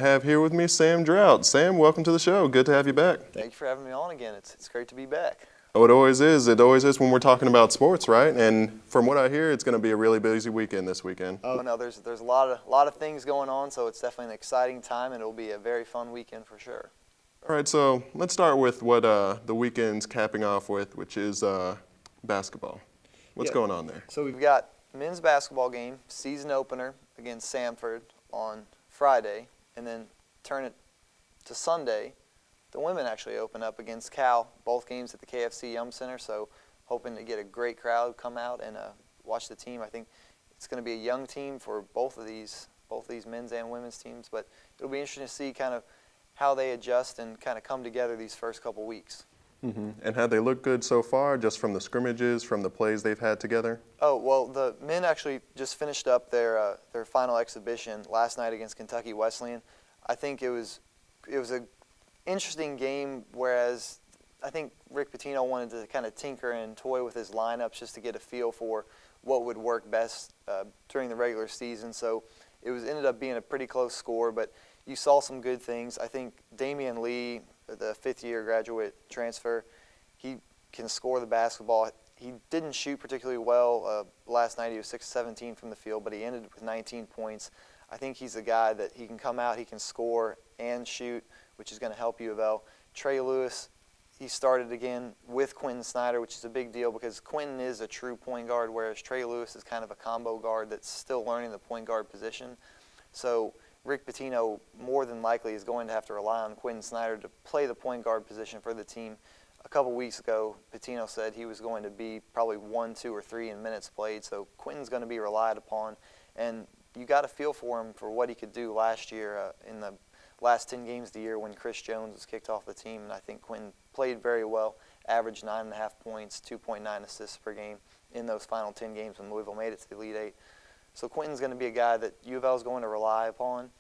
have here with me Sam Draut. Sam, welcome to the show. Good to have you back. Thank you for having me on again. It's great to be back. Oh, it always is. It always is when we're talking about sports, right? And from what I hear, it's going to be a really busy weekend this weekend. Oh no, there's a lot of things going on, so it's definitely an exciting time, and it'll be a very fun weekend for sure. All right, so let's start with what the weekend's capping off with, which is basketball. What's going on there? So we've got men's basketball game, season opener against Samford on Friday, and then turn it to Sunday. The women actually open up against Cal, both games at the KFC Yum Center, so hoping to get a great crowd come out and watch the team. I think it's going to be a young team for both of these men's and women's teams, but it'll be interesting to see kind of how they adjust and kind of come together these first couple weeks. And have they looked good so far, just from the scrimmages, from the plays they've had together? Oh, well, the men actually just finished up their final exhibition last night against Kentucky Wesleyan. I think it was an interesting game, whereas I think Rick Pitino wanted to kind of tinker and toy with his lineups just to get a feel for what would work best during the regular season. So it ended up being a pretty close score, but you saw some good things. I think Damian Lee, the fifth-year graduate transfer, he can score the basketball. He didn't shoot particularly well last night. He was 6-17 from the field, but he ended with 19 points. I think he's a guy that he can come out, he can score and shoot, which is going to help U of L. Trey Lewis, he started again with Quentin Snyder, which is a big deal because Quentin is a true point guard, whereas Trey Lewis is kind of a combo guard that's still learning the point guard position. So Rick Pitino more than likely is going to have to rely on Quentin Snyder to play the point guard position for the team. A couple weeks ago, Pitino said he was going to be probably 1, 2, or 3 in minutes played, so Quentin's going to be relied upon. And you got a feel for him for what he could do last year in the last 10 games of the year when Chris Jones was kicked off the team, and I think Quentin played very well, averaged 9.5 points, 2.9 assists per game in those final 10 games when Louisville made it to the Elite Eight. So Quentin's going to be a guy that U of L is going to rely upon.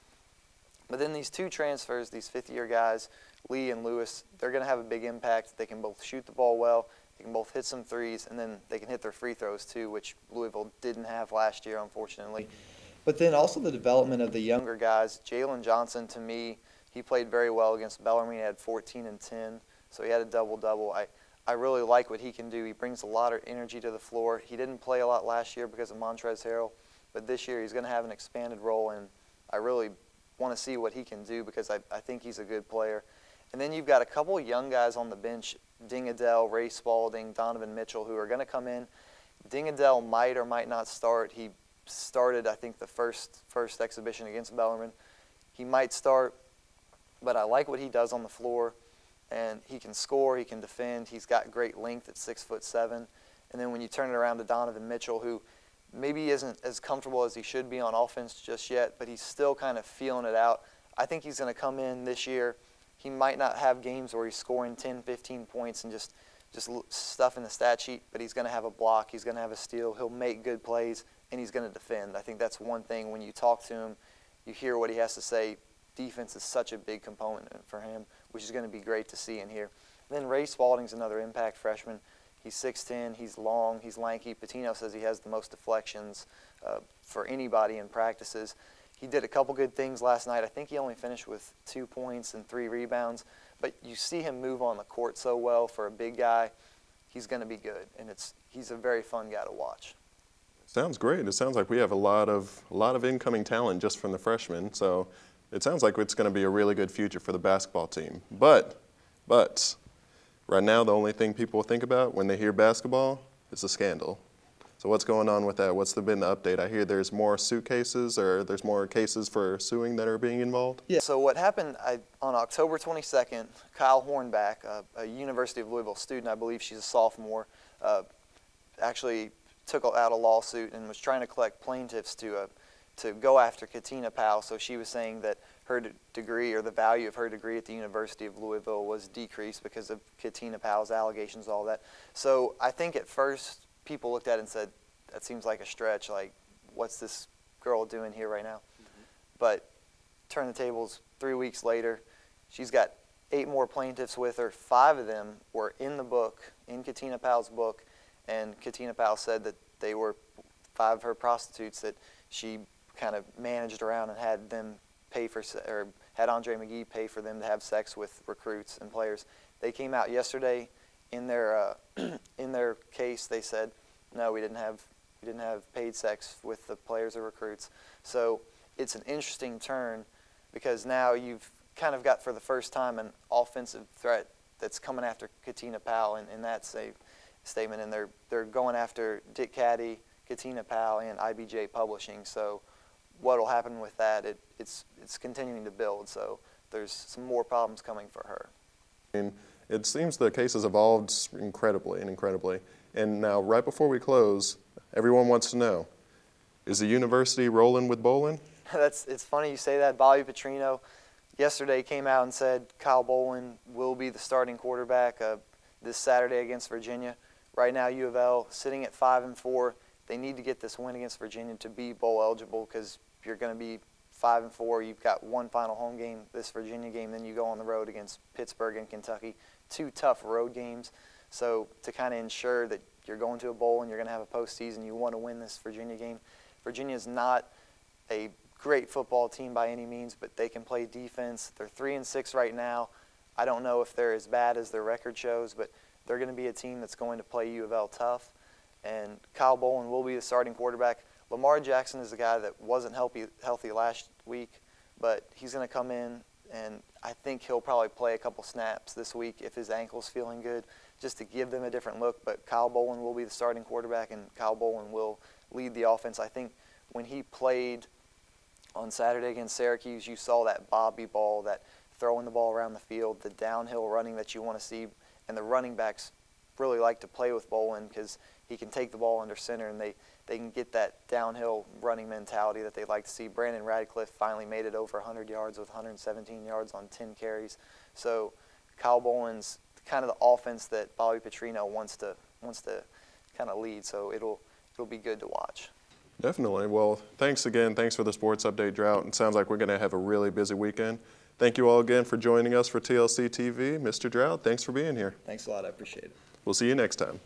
But then these two transfers, these fifth-year guys, Lee and Lewis, they're going to have a big impact. They can both shoot the ball well, they can both hit some threes, and then they can hit their free throws too, which Louisville didn't have last year, unfortunately. But then also the development of the younger guys. Jalen Johnson, to me, he played very well against Bellarmine. He had 14 and 10, so he had a double-double. I really like what he can do. He brings a lot of energy to the floor. He didn't play a lot last year because of Montrezl Harrell, but this year he's going to have an expanded role, and I really want to see what he can do because I think he's a good player. And then you've got a couple of young guys on the bench, Ding Adele, Ray Spalding, Donovan Mitchell, who are going to come in. Ding Adele might or might not start. He started, I think, the first exhibition against Bellarmine. He might start, but I like what he does on the floor. And he can score, he can defend. He's got great length at 6'7". And then when you turn it around to Donovan Mitchell, who maybe isn't as comfortable as he should be on offense just yet, but he's still kind of feeling it out. I think he's going to come in this year. He might not have games where he's scoring 10, 15 points and just stuff in the stat sheet, but he's going to have a block, he's going to have a steal, he'll make good plays, and he's going to defend. I think that's one thing when you talk to him, you hear what he has to say. Defense is such a big component for him, which is going to be great to see in here. Then Ray Spalding's another impact freshman. He's 6'10", he's long, he's lanky. Pitino says he has the most deflections for anybody in practices. He did a couple good things last night. I think he only finished with 2 points and 3 rebounds. But you see him move on the court so well for a big guy. He's going to be good, and he's a very fun guy to watch. Sounds great. It sounds like we have a lot of incoming talent just from the freshmen. So it sounds like it's going to be a really good future for the basketball team. But right now, the only thing people think about when they hear basketball is a scandal. So what's going on with that? What's been the update? I hear there's more suit cases, or there's more cases for suing that are being involved? Yeah, so what happened on October 22nd, Kyle Hornback, a University of Louisville student, I believe she's a sophomore, actually took out a lawsuit and was trying to collect plaintiffs to go after Katina Powell. So she was saying that her degree, or the value of her degree at the University of Louisville, was decreased because of Katina Powell's allegations, all that. So I think at first people looked at it and said, that seems like a stretch, like what's this girl doing here right now? But turn the tables, 3 weeks later, she's got 8 more plaintiffs with her. 5 of them were in the book, in Katina Powell's book, and Katina Powell said that they were 5 of her prostitutes that she kind of managed around and had them or had Andre McGee pay for them to have sex with recruits and players. They came out yesterday in their in their case. They said, no, we didn't have paid sex with the players or recruits. So it's an interesting turn because now you've kind of got for the first time an offensive threat that's coming after Katina Powell, and that's a statement. And they're going after Dick Caddy, Katina Powell, and IBJ Publishing. So what will happen with that? It's continuing to build. So there's some more problems coming for her. And it seems the case has evolved incredibly. And now, right before we close, everyone wants to know: is the university rolling with bowling? It's funny you say that. Bobby Petrino yesterday came out and said Kyle Bolin will be the starting quarterback this Saturday against Virginia. Right now, U of L sitting at 5-4. They need to get this win against Virginia to be bowl eligible because you're going to be 5-4. You've got one final home game, this Virginia game, then you go on the road against Pittsburgh and Kentucky. 2 tough road games. So to kind of ensure that you're going to a bowl and you're going to have a postseason, you want to win this Virginia game. Virginia's not a great football team by any means, but they can play defense. They're 3-6 right now. I don't know if they're as bad as their record shows, but they're going to be a team that's going to play U of L tough. And Kyle Bolin will be the starting quarterback. Lamar Jackson is a guy that wasn't healthy last week, but he's going to come in, and I think he'll probably play a couple snaps this week if his ankle's feeling good, just to give them a different look. But Kyle Bolin will be the starting quarterback, and Kyle Bolin will lead the offense. I think when he played on Saturday against Syracuse, you saw that Bobby ball, that throwing the ball around the field, the downhill running that you want to see, and the running backs really like to play with Bolin because he can take the ball under center, and they can get that downhill running mentality that they like to see. Brandon Radcliffe finally made it over 100 yards with 117 yards on 10 carries. So Kyle Bolin's kind of the offense that Bobby Petrino wants to kind of lead. So it'll be good to watch. Definitely. Well, thanks again. Thanks for the sports update, Draut. It sounds like we're going to have a really busy weekend. Thank you all again for joining us for TLC TV. Mr. Draut, thanks for being here. Thanks a lot. I appreciate it. We'll see you next time.